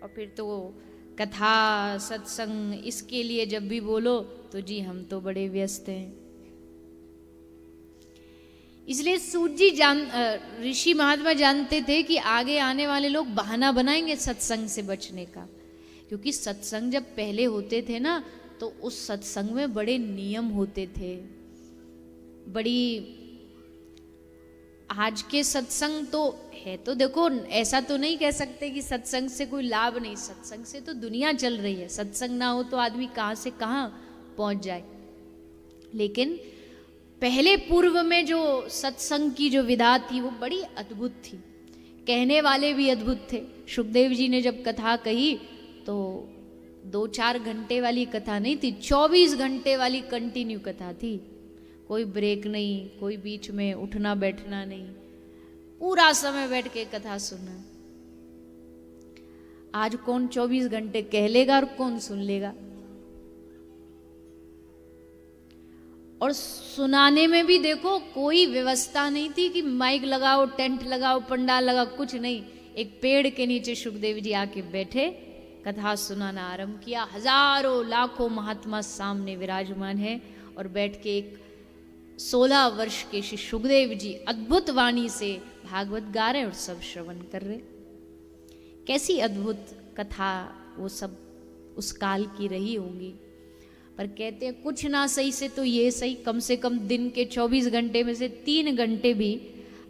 और फिर तो कथा सत्संग इसके लिए जब भी बोलो तो जी हम तो बड़े व्यस्त हैं। इसलिए सूत जी ऋषि महात्मा जानते थे कि आगे आने वाले लोग बहाना बनाएंगे सत्संग से बचने का, क्योंकि सत्संग जब पहले होते थे ना तो उस सत्संग में बड़े नियम होते थे, बड़ी। आज के सत्संग तो है तो देखो, ऐसा तो नहीं कह सकते कि सत्संग से कोई लाभ नहीं, सत्संग से तो दुनिया चल रही है, सत्संग ना हो तो आदमी कहाँ से कहाँ पहुंच जाए। लेकिन पहले पूर्व में जो सत्संग की जो विधा थी वो बड़ी अद्भुत थी, कहने वाले भी अद्भुत थे। सुखदेव जी ने जब कथा कही तो 2-4 घंटे वाली कथा नहीं थी, 24 घंटे वाली कंटिन्यू कथा थी, कोई ब्रेक नहीं, कोई बीच में उठना बैठना नहीं, पूरा समय बैठ के कथा सुनना। आज कौन 24 घंटे कह लेगा और कौन सुन लेगा। और सुनाने में भी देखो कोई व्यवस्था नहीं थी कि माइक लगाओ, टेंट लगाओ, पंडाल लगाओ, कुछ नहीं। एक पेड़ के नीचे सुखदेव जी आके बैठे, कथा सुनाना आरंभ किया। हजारों लाखों महात्मा सामने विराजमान है और बैठ के एक 16 वर्ष के श्री सुखदेव जी अद्भुत वाणी से भागवत गा रहे और सब श्रवण कर रहे। कैसी अद्भुत कथा वो सब उस काल की रही होंगी। पर कहते हैं कुछ ना सही से तो ये सही, कम से कम दिन के 24 घंटे में से 3 घंटे भी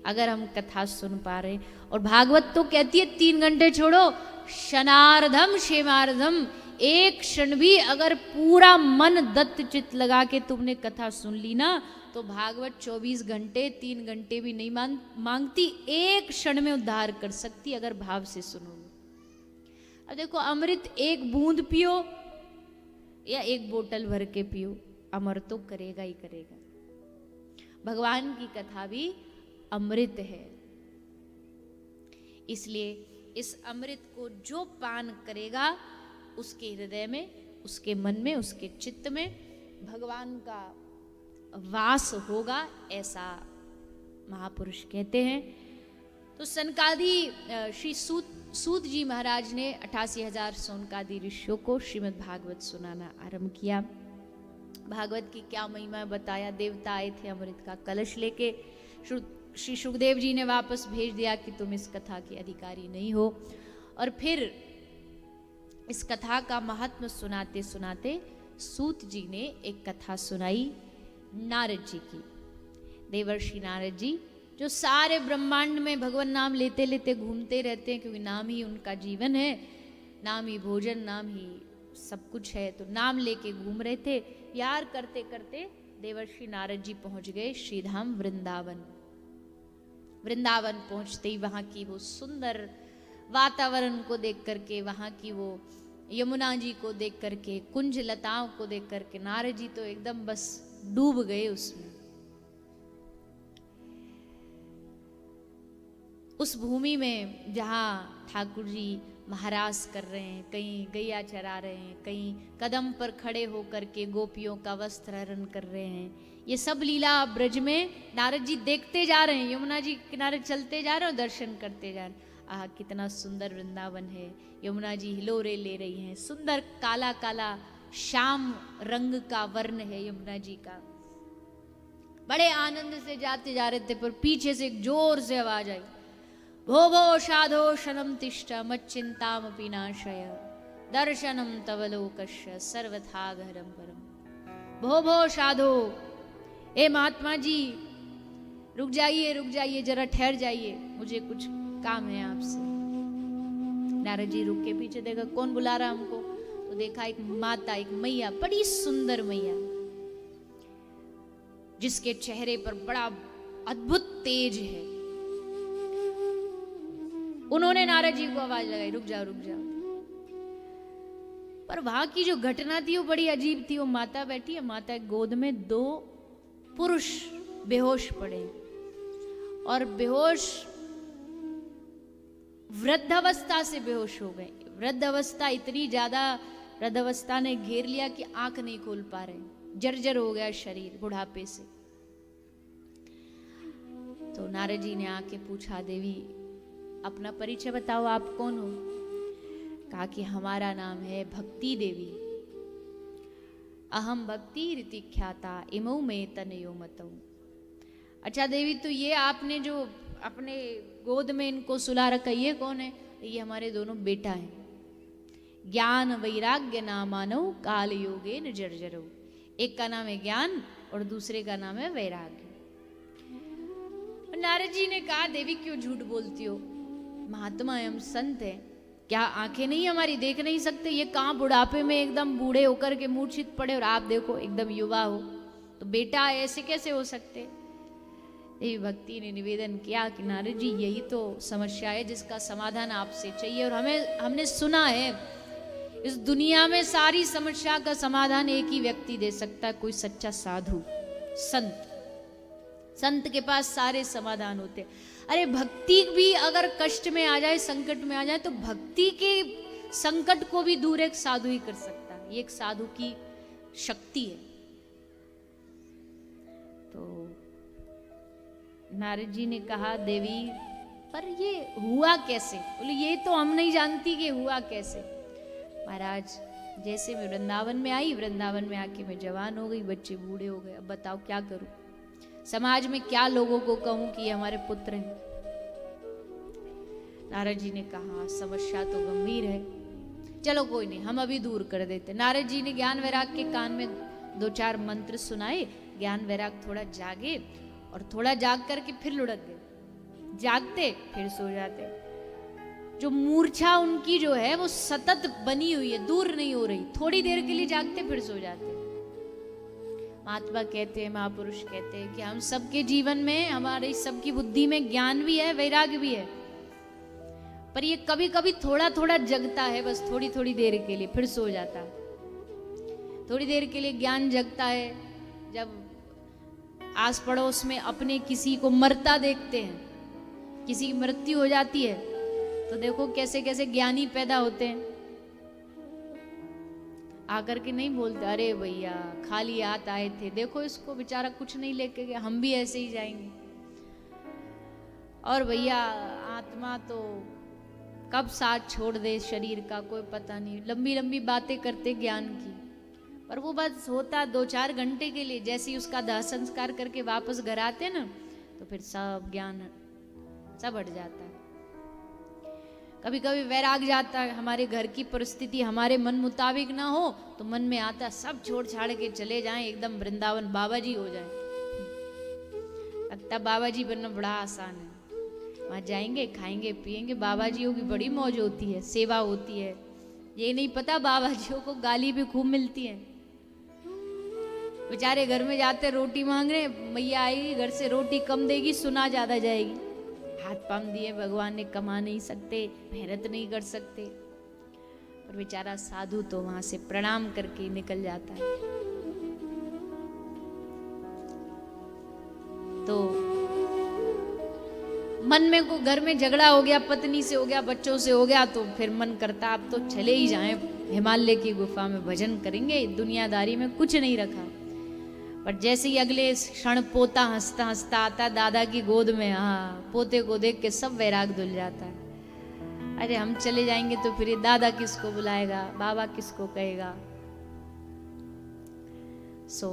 अगर हम कथा सुन पा रहे, और भागवत तो कहती है 3 घंटे छोड़ो, क्षणार्धम क्षेमार्धम, एक क्षण भी अगर पूरा मन दत्त चित्त लगा के तुमने कथा सुन ली ना तो भागवत 24 घंटे 3 घंटे भी नहीं मांगती, एक क्षण में उद्धार कर सकती अगर भाव से सुनोगे। अब देखो, अमृत एक बूंद पियो या एक बोतल भर के पियो, अमर तो करेगा ही करेगा। भगवान की कथा भी अमृत है, इसलिए इस अमृत को जो पान करेगा उसके हृदय में, उसके मन में, उसके चित्त में भगवान का वास होगा, ऐसा महापुरुष कहते हैं। तो सनकादि श्री सूत जी महाराज ने 88,000 सौनकादि ऋषियों को श्रीमद् भागवत सुनाना आरंभ किया। भागवत की क्या महिमा बताया। देवता आए थे अमृत का कलश लेके, श्री सुखदेव जी ने वापस भेज दिया कि तुम इस कथा के अधिकारी नहीं हो। और फिर इस कथा का महत्व सुनाते सुनाते सूत जी ने एक कथा सुनाई नारद जी की। देवर्षि नारद जी जो सारे ब्रह्मांड में भगवान नाम लेते लेते घूमते रहते हैं, क्योंकि नाम ही उनका जीवन है, नाम ही भोजन, नाम ही सब कुछ है, तो नाम लेके घूम रहे थे। यार करते करते देवर्षि नारद जी पहुंच गए श्रीधाम वृंदावन। वृंदावन पहुंचते ही वहां की वो सुंदर वातावरण को देख करके, वहां की वो यमुना जी को देख करके, कुंज लताओं को देख करके नारद जी तो एकदम बस डूब गए उसमें। उस भूमि में जहाँ ठाकुर जी महाराज कर रहे हैं, कहीं गैया चरा रहे हैं, कहीं कदम पर खड़े होकर के गोपियों का वस्त्र हरण कर रहे हैं, ये सब लीला ब्रज में नारद जी देखते जा रहे हैं। यमुना जी किनारे चलते जा रहे हैं और दर्शन करते जा रहे हैं। आह, कितना सुंदर वृंदावन है। यमुना जी हिलोरे ले रही हैं, सुंदर काला काला श्याम रंग का वर्ण है यमुना जी का। बड़े आनंद से जाते जा रहे थे, पर पीछे से एक जोर से आवाज आई, भो भो साधो शनम तिष्ठ मच्चिंतामपि नाशय दर्शनम तव लोकस्य सर्वथा घरम परम। भो भो साधो, ए महात्मा जी रुक जाइए, जरा ठहर जाइए, मुझे कुछ काम है आपसे। नारद जी रुक के पीछे देखा कौन बुला रहा हमको, तो देखा एक माता, एक मैया, बड़ी सुंदर मैया, जिसके चेहरे पर बड़ा अद्भुत तेज है। उन्होंने नारद जी को आवाज लगाई, रुक जाओ रुक जाओ। पर वहां की जो घटना थी वो बड़ी अजीब थी। वो माता बैठी है, माता की गोद में 2 पुरुष बेहोश पड़े, और बेहोश वृद्धावस्था से बेहोश हो गए। वृद्धावस्था इतनी ज्यादा वृद्धावस्था ने घेर लिया कि आंख नहीं खोल पा रहे, जर्जर हो गया शरीर बुढ़ापे से। तो नारद जी ने आके पूछा, देवी अपना परिचय बताओ, आप कौन हो? कहा कि हमारा नाम है भक्ति देवी। अहम भक्ति रीति ख्याता इमौ में तनयो मतौ। अच्छा देवी, तो ये आपने जो अपने गोद में इनको सुला रखा, ये कौन है? ये हमारे दोनों बेटा हैं। ज्ञान वैराग्य नामानो काल योगे न जर्जरो। एक का नाम है ज्ञान और दूसरे का नाम है वैराग्य। नारद जी ने कहा, देवी क्यों झूठ बोलती हो? महात्मा है, हम संत हैं, क्या आंखें नहीं हमारी देख नहीं सकते? ये कहाँ बुढ़ापे में एकदम बूढ़े होकर के मूर्छित पड़े और आप देखो एकदम युवा हो, तो बेटा ऐसे कैसे हो सकते? देवी भक्ति ने निवेदन किया कि नारद जी, यही तो समस्या है जिसका समाधान आपसे चाहिए। और हमने सुना है इस दुनिया में सारी समस्या का समाधान एक ही व्यक्ति दे सकता है, कोई सच्चा साधु, संत। संत के पास सारे समाधान होते। अरे भक्ति भी अगर कष्ट में आ जाए, संकट में आ जाए, तो भक्ति के संकट को भी दूर एक साधु ही कर सकता है। ये एक साधु की शक्ति है। तो नारद जी ने कहा, देवी पर ये हुआ कैसे? बोले ये तो हम नहीं जानती कि हुआ कैसे। महाराज, जैसे मैं वृंदावन में आई, वृंदावन में आके मैं जवान हो गई, बच्चे बूढ़े हो गए, अब बताओ क्या करूं? समाज में क्या लोगों को कहूं कि ये हमारे पुत्र हैं? नारद जी ने कहा, समस्या तो गंभीर है, चलो कोई नहीं, हम अभी दूर कर देते। नारद जी ने ज्ञान वैराग के कान में 2-4 मंत्र सुनाए। ज्ञान वैराग थोड़ा जागे और थोड़ा जाग करके फिर लुढ़क गए। जागते फिर सो जाते। जो मूर्छा उनकी जो है वो सतत बनी हुई है, दूर नहीं हो रही। थोड़ी देर के लिए जागते फिर सो जाते। महात्मा कहते हैं, महापुरुष कहते हैं कि हम सबके जीवन में, हमारे सबकी बुद्धि में ज्ञान भी है, वैराग्य भी है, पर ये कभी कभी थोड़ा थोड़ा जगता है, बस थोड़ी थोड़ी देर के लिए, फिर सो जाता है। थोड़ी देर के लिए ज्ञान जगता है जब आस पड़ोस में अपने किसी को मरता देखते हैं, किसी की मृत्यु हो जाती है, तो देखो कैसे कैसे ज्ञानी पैदा होते हैं। आकर के नहीं बोलते, अरे भैया खाली हाथ आए थे, देखो इसको बेचारा कुछ नहीं लेके गया, हम भी ऐसे ही जाएंगे। और भैया आत्मा तो कब साथ छोड़ दे शरीर का कोई पता नहीं। लंबी लंबी बातें करते ज्ञान की, पर वो बस होता 2-4 घंटे के लिए। जैसे ही उसका दाह संस्कार करके वापस घर आते ना, तो फिर सब ज्ञान सब हट जाता है। कभी कभी वैराग जाता है, हमारे घर की परिस्थिति हमारे मन मुताबिक ना हो तो मन में आता सब छोड़ छाड़ के चले जाएं, एकदम वृंदावन बाबा जी हो जाएं। लगता बाबा जी बनना बड़ा आसान है। वहाँ जाएंगे, खाएंगे पिएंगे, बाबा जियों की बड़ी मौज होती है, सेवा होती है। ये नहीं पता बाबा जियों को गाली भी खूब मिलती है। बेचारे घर में जाते रोटी मांग रहे, मैया आएगी घर से रोटी कम देगी, सुना ज्यादा जाएगी। हाथ पाम दिए भगवान ने, कमा नहीं सकते, मेहनत नहीं कर सकते, पर बेचारा साधु तो वहां से प्रणाम करके निकल जाता है। तो मन में को घर में झगड़ा हो गया, पत्नी से हो गया, बच्चों से हो गया, तो फिर मन करता अब तो चले ही जाएं, हिमालय की गुफा में भजन करेंगे, दुनियादारी में कुछ नहीं रखा। पर जैसे ही अगले क्षण पोता हंसता हंसता आता दादा की गोद में, हाँ, पोते को देख के सब वैराग धुल जाता है। अरे हम चले जाएंगे तो फिर ये दादा किसको बुलाएगा, बाबा किसको कहेगा। सो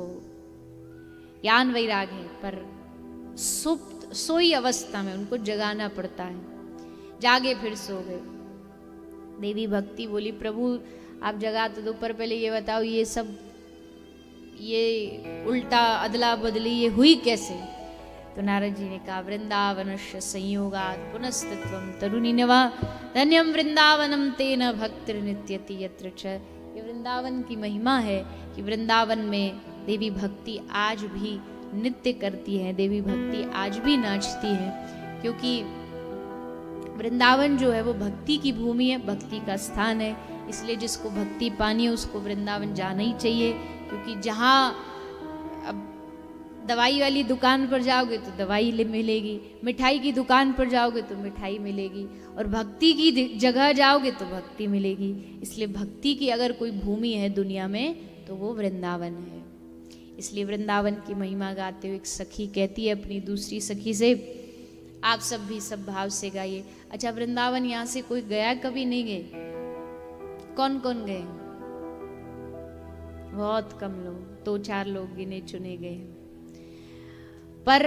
ज्ञान वैराग है, पर सुप्त सोई अवस्था में उनको जगाना पड़ता है। जागे फिर सो गए। देवी भक्ति बोली, प्रभु आप जगा तो दो, पर पहले ये बताओ ये सब ये उल्टा अदला बदली ये हुई कैसे? तो नारद जी ने कहा, वृंदावनस्य संयोगात् पुनस्तित्वं तरुणिनवा धन्यम वृंदावनम तेन भक्तिर नित्यति यत्र च। ये वृंदावन की महिमा है कि वृंदावन में देवी भक्ति आज भी नृत्य करती है, देवी भक्ति आज भी नाचती है, क्योंकि वृंदावन जो है वो भक्ति की भूमि है, भक्ति का स्थान है। इसलिए जिसको भक्ति पानी है उसको वृंदावन जाना ही चाहिए, क्योंकि जहाँ अब दवाई वाली दुकान पर जाओगे तो दवाई मिलेगी, मिठाई की दुकान पर जाओगे तो मिठाई मिलेगी, और भक्ति की जगह जाओगे तो भक्ति मिलेगी। इसलिए भक्ति की अगर कोई भूमि है दुनिया में तो वो वृंदावन है। इसलिए वृंदावन की महिमा गाते हुए एक सखी कहती है अपनी दूसरी सखी से, आप सब भी सब भाव से गाइए। अच्छा, वृंदावन यहाँ से कोई गया कभी नहीं गए? कौन कौन गए? बहुत कम लोग, 2-4 लोग गिने चुने गए। पर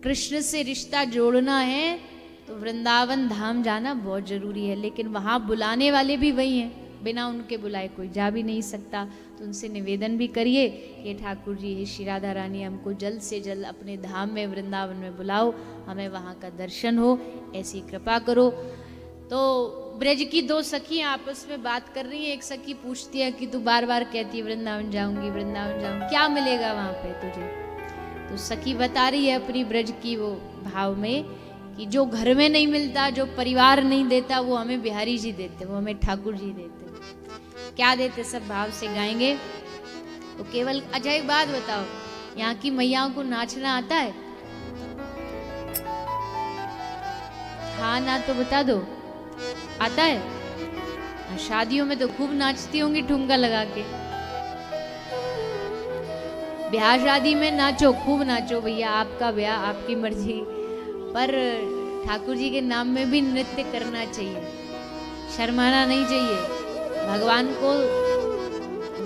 कृष्ण से रिश्ता जोड़ना है तो वृंदावन धाम जाना बहुत जरूरी है, लेकिन वहां बुलाने वाले भी वही हैं, बिना उनके बुलाए कोई जा भी नहीं सकता। तो उनसे निवेदन भी करिए कि ठाकुर जी, हे श्री राधा रानी, हमको जल्द से जल्द अपने धाम में वृंदावन में बुलाओ, हमें वहाँ का दर्शन हो, ऐसी कृपा करो। तो ब्रज की 2 सखियां आपस में बात कर रही हैं। एक सखी पूछती है कि तू बार बार कहती है वृंदावन जाऊंगी, वृंदावन जाऊंगी, क्या मिलेगा वहां पे तुझे? तो सखी बता रही है अपनी ब्रज की वो भाव में कि जो घर में नहीं मिलता, जो परिवार नहीं देता, वो हमें बिहारी जी देते, वो हमें ठाकुर जी देते। क्या देते सब भाव से गाएंगे। तो केवल अच्छा एक बात बताओ, यहाँ की मैयाओं को नाचना आता है? हाँ ना तो बता दो, आता है? शादियों में तो खूब नाचती होंगी ठुमका लगा के। ब्याह शादी में नाचो, खूब नाचो भैया, आपका ब्याह, आपकी मर्जी। पर ठाकुर जी के नाम में भी नृत्य करना चाहिए, शर्माना नहीं चाहिए। भगवान को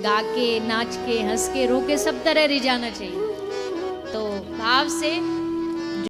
गा के, नाच के, हंस के, रो के, सब तरह रिझाना चाहिए। तो भाव से